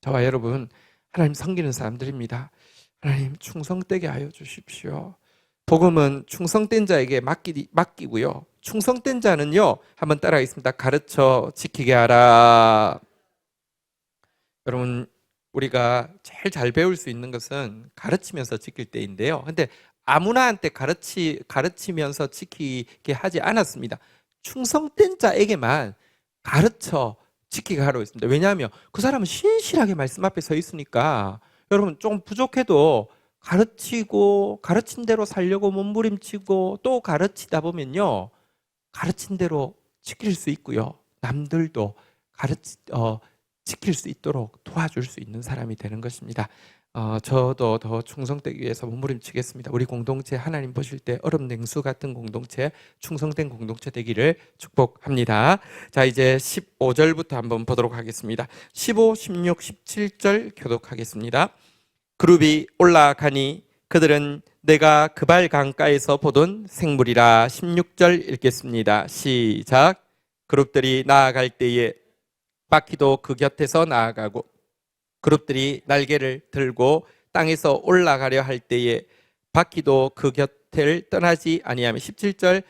저와 여러분 하나님 섬기는 사람들입니다. 하나님 충성되게 하여 주십시오. 복음은 충성된 자에게 맡기고요. 충성된 자는요, 한번 따라하겠습니다. 가르쳐 지키게 하라. 여러분, 우리가 제일 잘 배울 수 있는 것은 가르치면서 지킬 때인데요. 근데 아무나한테 가르치면서 지키게 하지 않았습니다. 충성된 자에게만 가르쳐 지키게 하라고 했습니다. 왜냐하면 그 사람은 신실하게 말씀 앞에 서 있으니까 여러분 좀 부족해도 가르치고 가르친 대로 살려고 몸부림치고 또 가르치다 보면요. 가르친 대로 지킬 수 있고요. 남들도 지킬 수 있도록 도와줄 수 있는 사람이 되는 것입니다. 저도 더 충성되기 위해서 몸부림치겠습니다. 우리 공동체 하나님 보실 때 얼음 냉수 같은 공동체, 충성된 공동체 되기를 축복합니다. 자, 이제 15절부터 한번 보도록 하겠습니다. 15, 16, 17절 교독하겠습니다. 그룹이 올라가니 그들은 내가 그발 강가에서 보던 생물이라. 16절 읽겠습니다. 시작. 그룹들이 나아갈 때에 바퀴도 그 곁에서 나아가고 그룹들이 날개를 들고 땅에서 올라가려 할 때에 바퀴도 그 곁을 떠나지 아니하며. 17절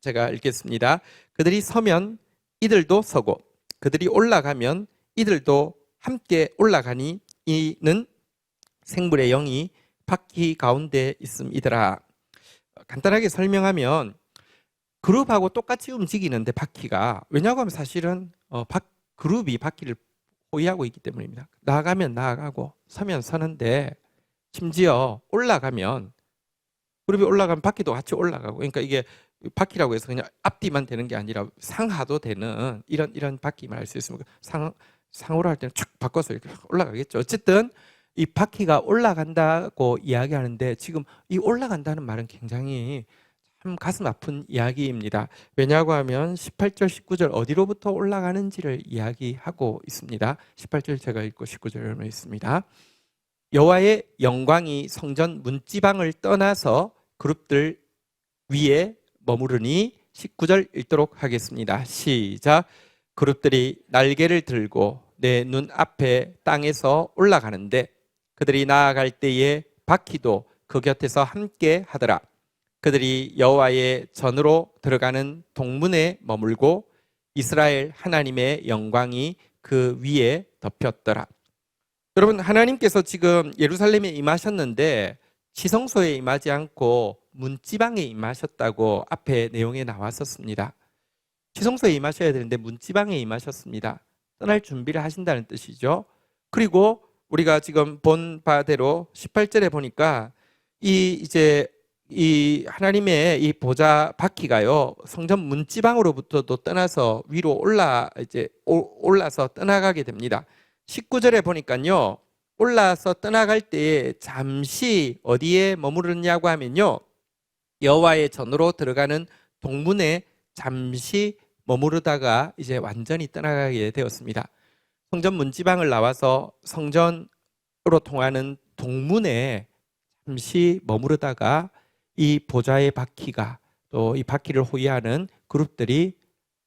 제가 읽겠습니다. 그들이 서면 이들도 서고 그들이 올라가면 이들도 함께 올라가니 이는 생물의 영이 바퀴 가운데 있음이더라. 간단하게 설명하면 그룹하고 똑같이 움직이는데 바퀴가, 왜냐고 하면 사실은 그룹이 바퀴를 포위하고 있기 때문입니다. 나아가면 나아가고 서면 서는데, 심지어 올라가면 그룹이 올라가면 바퀴도 같이 올라가고, 그러니까 이게 바퀴라고 해서 그냥 앞뒤만 되는 게 아니라 상하도 되는 이런 바퀴만 알 수 있습니다. 상호로 할 때는 촥 바꿔서 이렇게 올라가겠죠. 어쨌든 이 바퀴가 올라간다고 이야기하는데 지금 이 올라간다는 말은 굉장히 참 가슴 아픈 이야기입니다. 왜냐고 하면 18절, 19절 어디로부터 올라가는지를 이야기하고 있습니다. 18절 제가 읽고 19절을 읽습니다. 여호와의 영광이 성전 문지방을 떠나서 그룹들 위에 머무르니. 19절 읽도록 하겠습니다. 시작. 그룹들이 날개를 들고 내 눈 앞에 땅에서 올라가는데 그들이 나아갈 때에 바퀴도 그 곁에서 함께 하더라. 그들이 여호와의 전으로 들어가는 동문에 머물고 이스라엘 하나님의 영광이 그 위에 덮였더라. 여러분, 하나님께서 지금 예루살렘에 임하셨는데 지성소에 임하지 않고 문지방에 임하셨다고 앞에 내용에 나왔었습니다. 지성소에 임하셔야 되는데 문지방에 임하셨습니다. 떠날 준비를 하신다는 뜻이죠. 그리고 우리가 지금 본 바대로 18절에 보니까 이 하나님의 이 보좌 바퀴가요, 성전 문지방으로부터도 떠나서 위로 올라서 떠나가게 됩니다. 19절에 보니까요, 올라서 떠나갈 때에 잠시 어디에 머무르냐고 하면요, 여호와의 전으로 들어가는 동문에 잠시 머무르다가 이제 완전히 떠나가게 되었습니다. 성전 문지방을 나와서 성전으로 통하는 동문에 잠시 머무르다가 이 보좌의 바퀴가 또 이 바퀴를 호위하는 그룹들이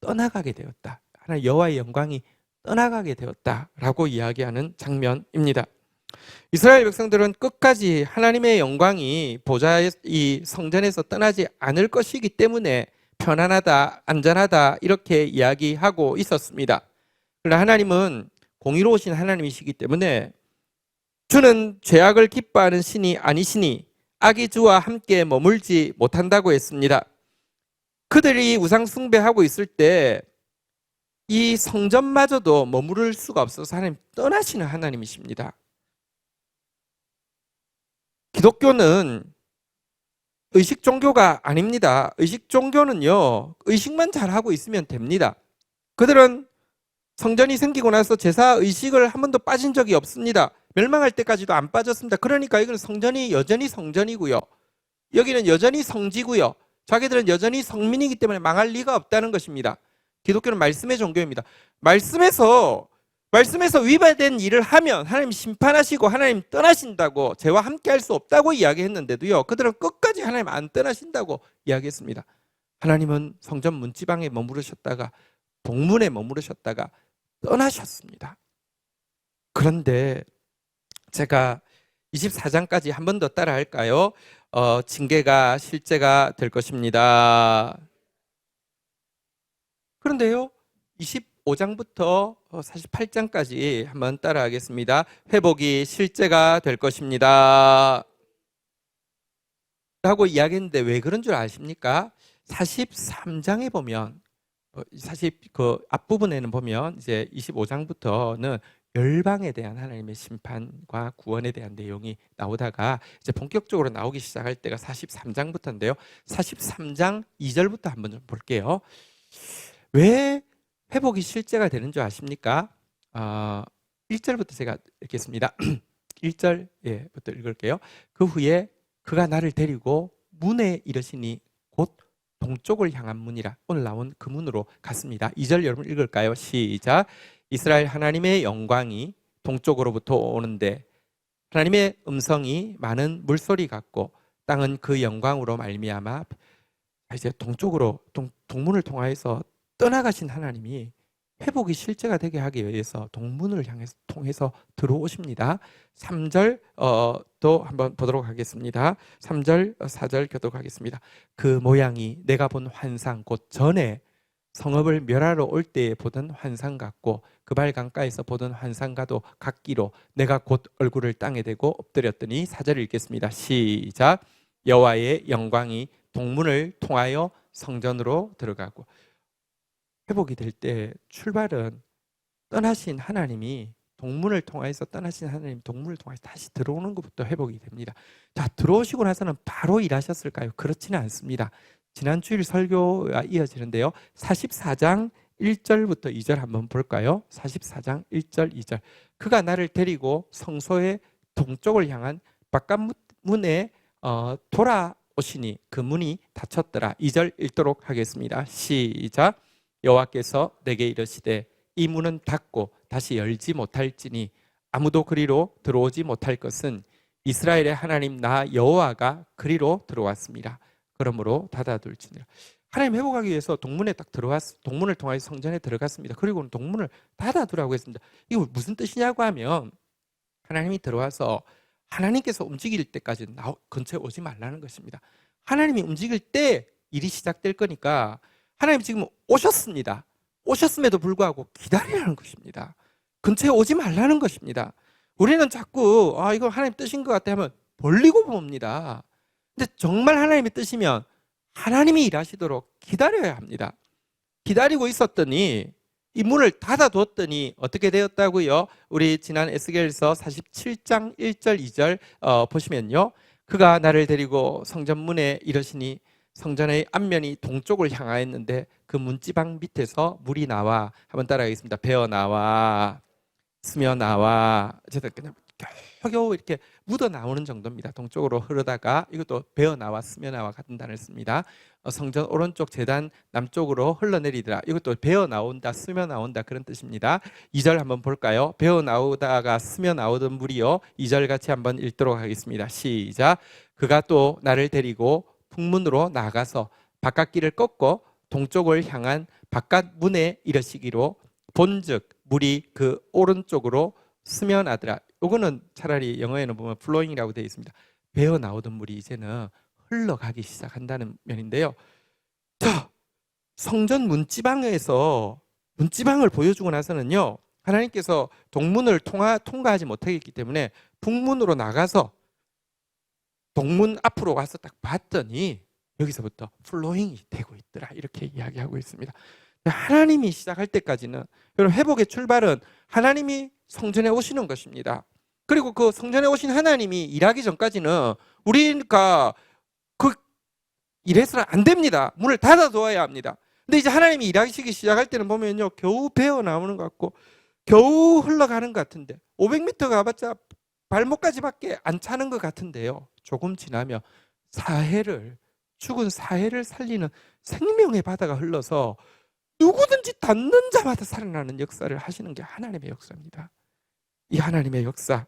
떠나가게 되었다. 하나님 여호와의 영광이 떠나가게 되었다라고 이야기하는 장면입니다. 이스라엘 백성들은 끝까지 하나님의 영광이 보좌의 이 성전에서 떠나지 않을 것이기 때문에 편안하다, 안전하다 이렇게 이야기하고 있었습니다. 그러나 하나님은 공의로우신 하나님이시기 때문에 주는 죄악을 기뻐하는 신이 아니시니 악이 주와 함께 머물지 못한다고 했습니다. 그들이 우상 숭배하고 있을 때 이 성전마저도 머무를 수가 없어서 하나님 떠나시는 하나님이십니다. 기독교는 의식 종교가 아닙니다. 의식 종교는요, 의식만 잘하고 있으면 됩니다. 그들은 성전이 생기고 나서 제사 의식을 한 번도 빠진 적이 없습니다. 멸망할 때까지도 안 빠졌습니다. 그러니까 이건 성전이 여전히 성전이고요. 여기는 여전히 성지고요. 자기들은 여전히 성민이기 때문에 망할 리가 없다는 것입니다. 기독교는 말씀의 종교입니다. 말씀에서 위배된 일을 하면 하나님 심판하시고 하나님 떠나신다고, 죄와 함께 할 수 없다고 이야기했는데도요, 그들은 끝까지 하나님 안 떠나신다고 이야기했습니다. 하나님은 성전 문지방에 머무르셨다가 동문에 머무르셨다가 떠나셨습니다. 그런데 제가 24장까지 한 번 더 따라 할까요? 징계가 실제가 될 것입니다. 그런데요, 25장부터 48장까지 한번 따라하겠습니다. 회복이 실제가 될 것입니다 라고 이야기했는데 왜 그런 줄 아십니까? 43장에 보면 그 앞부분에는 보면 이제 25장부터는 열방에 대한 하나님의 심판과 구원에 대한 내용이 나오다가 이제 본격적으로 나오기 시작할 때가 43장부터인데요. 43장 2절부터 한번 좀 볼게요. 왜 회복이 실제가 되는 줄 아십니까? 1절부터 제가 읽겠습니다. 1절부터 읽을게요. 그 후에 그가 나를 데리고 문에 이르시니 곧 동쪽을 향한 문이라. 오늘 나온 그 문으로 갔습니다. 2절 여러분 읽을까요? 시작. 이스라엘 하나님의 영광이 동쪽으로부터 오는데 하나님의 음성이 많은 물소리 같고 땅은 그 영광으로 말미암아 이제 동쪽으로 동문을 통하여서 떠나가신 하나님이 회복이 실제가 되게 하기 위해서 동문을 통해서 들어오십니다. 3절 또 한번 보도록 하겠습니다. 3절 4절 교도록 하겠습니다. 그 모양이 내가 본 환상 곧 전에 성읍을 멸하러 올 때에 보던 환상 같고 그 발 강가에서 보던 환상과도 같기로 내가 곧 얼굴을 땅에 대고 엎드렸더니 4절을 읽겠습니다. 시작. 여호와의 영광이 동문을 통하여 성전으로 들어가고. 회복이 될 때 출발은 떠나신 하나님이 동문을 통해서 떠나신 하나님 동문을 통해서 다시 들어오는 것부터 회복이 됩니다. 자, 들어오시고 나서는 바로 일하셨을까요? 그렇지는 않습니다. 지난 주일 설교가 이어지는데요. 44장 1절부터 2절 한번 볼까요? 44장 1절 2절. 그가 나를 데리고 성소의 동쪽을 향한 바깥문에 돌아오시니 그 문이 닫혔더라. 2절 읽도록 하겠습니다. 시작. 여호와께서 내게 이르시되 이 문은 닫고 다시 열지 못할지니 아무도 그리로 들어오지 못할 것은 이스라엘의 하나님 나 여호와가 그리로 들어왔습니다. 그러므로 닫아둘지니라. 하나님 회복하기 위해서 동문에 딱 동문을 통해서 성전에 들어갔습니다. 그리고는 동문을 닫아두라고 했습니다. 이거 무슨 뜻이냐고 하면 하나님이 들어와서 하나님께서 움직일 때까지 근처에 오지 말라는 것입니다. 하나님이 움직일 때 일이 시작될 거니까 하나님 지금 오셨습니다. 오셨음에도 불구하고 기다리라는 것입니다. 근처에 오지 말라는 것입니다. 우리는 자꾸 이거 하나님 뜻인 것 같아 하면 벌리고 봅니다. 근데 정말 하나님의 뜻이면 하나님이 일하시도록 기다려야 합니다. 기다리고 있었더니 이 문을 닫아뒀더니 어떻게 되었다고요? 우리 지난 에스겔서 47장 1절 2절 보시면요. 그가 나를 데리고 성전문에 이르시니 성전의 앞면이 동쪽을 향하였는데 그 문지방 밑에서 물이 나와. 한번 따라하겠습니다. 배어 나와, 스며 나와. 어쨌든 그냥 겨우 이렇게 묻어 나오는 정도입니다. 동쪽으로 흐르다가 이것도 베어 나와 스며 나와 같은 단어를 씁니다. 성전 오른쪽 제단 남쪽으로 흘러내리더라. 이것도 베어 나온다, 스며 나온다 그런 뜻입니다. 2절 한번 볼까요? 베어 나오다가 스며 나오던 물이요. 2절 같이 한번 읽도록 하겠습니다. 시작. 그가 또 나를 데리고 북문으로 나가서 바깥길을 꺾고 동쪽을 향한 바깥 문에 이르시기로 본즉 물이 그 오른쪽으로 스며나더라. 요거는 차라리 영어에는 보면 flowing이라고 되어 있습니다. 배어 나오던 물이 이제는 흘러가기 시작한다는 면인데요. 자, 성전 문지방에서 문지방을 보여주고 나서는요, 하나님께서 동문을 통과하지 못하겠기 때문에 북문으로 나가서 동문 앞으로 가서 딱 봤더니 여기서부터 플로잉이 되고 있더라, 이렇게 이야기하고 있습니다. 하나님이 시작할 때까지는, 여러분, 회복의 출발은 하나님이 성전에 오시는 것입니다. 그리고 그 성전에 오신 하나님이 일하기 전까지는 우리가 그 이래서는 안 됩니다. 문을 닫아두어야 합니다. 근데 이제 하나님이 일하시기 시작할 때는 보면요, 겨우 배어 나오는 것 같고 겨우 흘러가는 것 같은데 500m 가봤자 발목까지밖에 안 차는 것 같은데요, 조금 지나면 죽은 사해를 살리는 생명의 바다가 흘러서 누구든지 닿는 자마다 살아나는 역사를 하시는 게 하나님의 역사입니다. 이 하나님의 역사.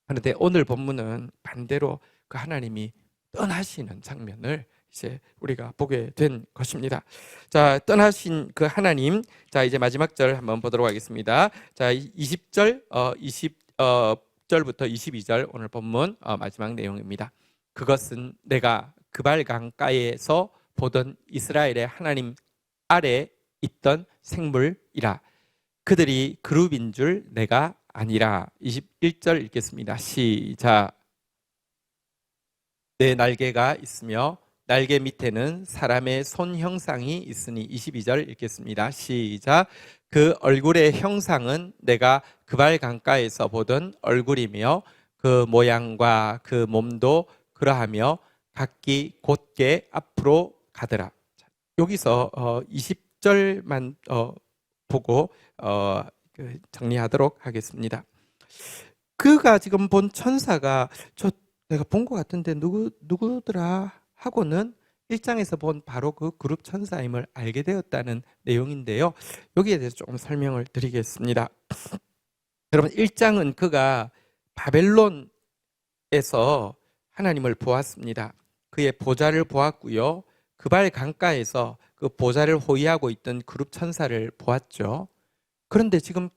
그런데 오늘 본문은 반대로 그 하나님이 떠나시는 장면을 이제 우리가 보게 된 것입니다. 자, 떠나신 그 하나님. 자, 이제 마지막 절 한번 보도록 하겠습니다. 자, 20절부터 22절 오늘 본문 마지막 내용입니다. 그것은 내가 그발 강가에서 보던 이스라엘의 하나님 아래 있던 생물이라. 그들이 그룹인 줄 내가 아니라. 21절 읽겠습니다. 시작. 내 날개가 있으며 날개 밑에는 사람의 손 형상이 있으니. 22절 읽겠습니다. 시작. 그 얼굴의 형상은 내가 그발 강가에서 보던 얼굴이며 그 모양과 그 몸도 그러하며 각기 곧게 앞으로 가더라. 여기서 20절만 보고 정리하도록 하겠습니다. 그가 지금 본 천사가 내가 본 것 같은데 누구더라 하고는 1장에서 본 바로 그 그룹 천사임을 알게 되었다는 내용인데요. 여기에 대해서 조금 설명을 드리겠습니다. 여러분, 1장은 그가 바벨론에서 하나님을 보았습니다. 그의 보좌를 보았고요. 그발 강가에서 그 보좌를 호위하고 있던 그룹 천사를 보았죠. 그런데 지금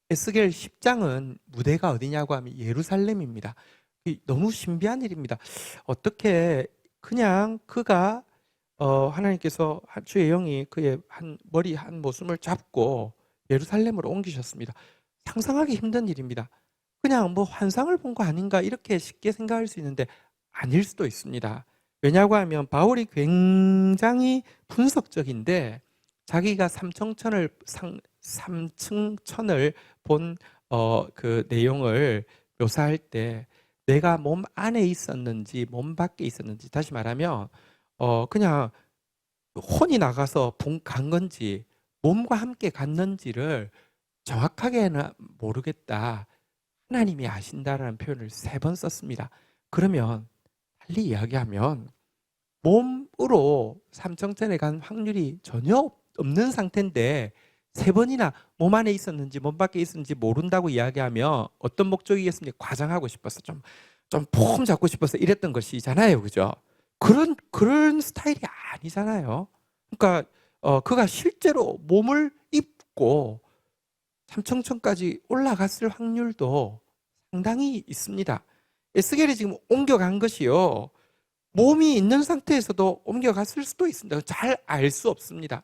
에스겔 10장은 무대가 어디냐고 하면 예루살렘입니다. 너무 신비한 일입니다. 어떻게 그냥 그가 하나님께서 주의 영이 그의 머리 한 모습을 잡고 예루살렘으로 옮기셨습니다. 상상하기 힘든 일입니다. 그냥 뭐 환상을 본 거 아닌가 이렇게 쉽게 생각할 수 있는데 아닐 수도 있습니다. 왜냐고 하면 바울이 굉장히 분석적인데 자기가 삼층천을 본 그 내용을 묘사할 때 내가 몸 안에 있었는지 몸 밖에 있었는지, 다시 말하면 그냥 혼이 나가서 간 건지 몸과 함께 갔는지를 정확하게는 모르겠다, 하나님이 아신다라는 표현을 3번 썼습니다. 그러면 달리 이야기하면 몸으로 삼청천에 간 확률이 전혀 없는 상태인데 3번이나 몸 안에 있었는지 몸 밖에 있었는지 모른다고 이야기하면 어떤 목적이겠습니까? 과장하고 싶어서 좀 폼 잡고 싶어서 이랬던 것이잖아요, 그죠? 그런 스타일이 아니잖아요. 그러니까 그가 실제로 몸을 입고 삼청천까지 올라갔을 확률도 상당히 있습니다. 에스겔이 지금 옮겨간 것이요, 몸이 있는 상태에서도 옮겨갔을 수도 있습니다. 잘 알 수 없습니다.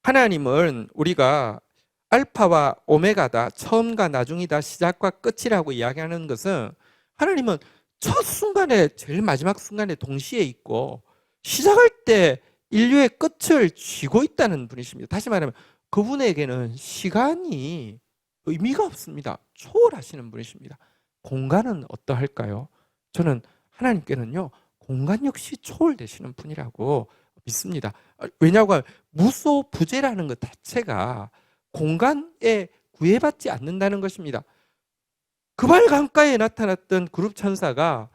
하나님은 우리가 알파와 오메가다, 처음과 나중이다, 시작과 끝이라고 이야기하는 것은 하나님은 첫 순간에 제일 마지막 순간에 동시에 있고 시작할 때 인류의 끝을 쥐고 있다는 분이십니다. 다시 말하면 그분에게는 시간이 의미가 없습니다. 초월하시는 분이십니다. 공간은 어떠할까요? 저는 하나님께는요, 공간 역시 초월되시는 분이라고 믿습니다. 왜냐하면 무소부재라는 것 자체가 공간에 구애받지 않는다는 것입니다. 그발 강가에 나타났던 그룹 천사가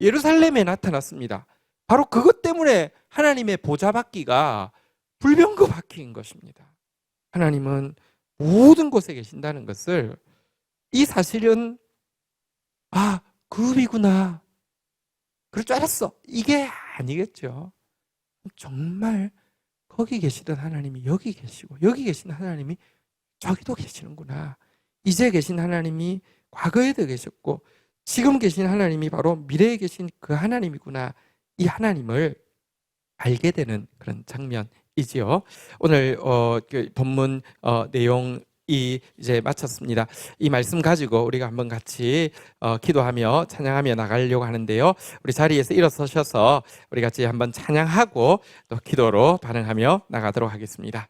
예루살렘에 나타났습니다. 바로 그것 때문에 하나님의 보좌 받기가 불병거 받기인 것입니다. 하나님은 모든 곳에 계신다는 것을, 이 사실은 그룹이구나, 그럴 줄 알았어, 이게 아니겠죠. 정말 거기 계시던 하나님이 여기 계시고, 여기 계신 하나님이 저기도 계시는구나, 이제 계신 하나님이 과거에도 계셨고 지금 계신 하나님이 바로 미래에 계신 그 하나님이구나, 이 하나님을 알게 되는 그런 장면이지요. 오늘 그 본문 내용이 이제 마쳤습니다. 이 말씀 가지고 우리가 한번 같이 기도하며 찬양하며 나가려고 하는데요. 우리 자리에서 일어서셔서 우리 같이 한번 찬양하고 또 기도로 반응하며 나가도록 하겠습니다.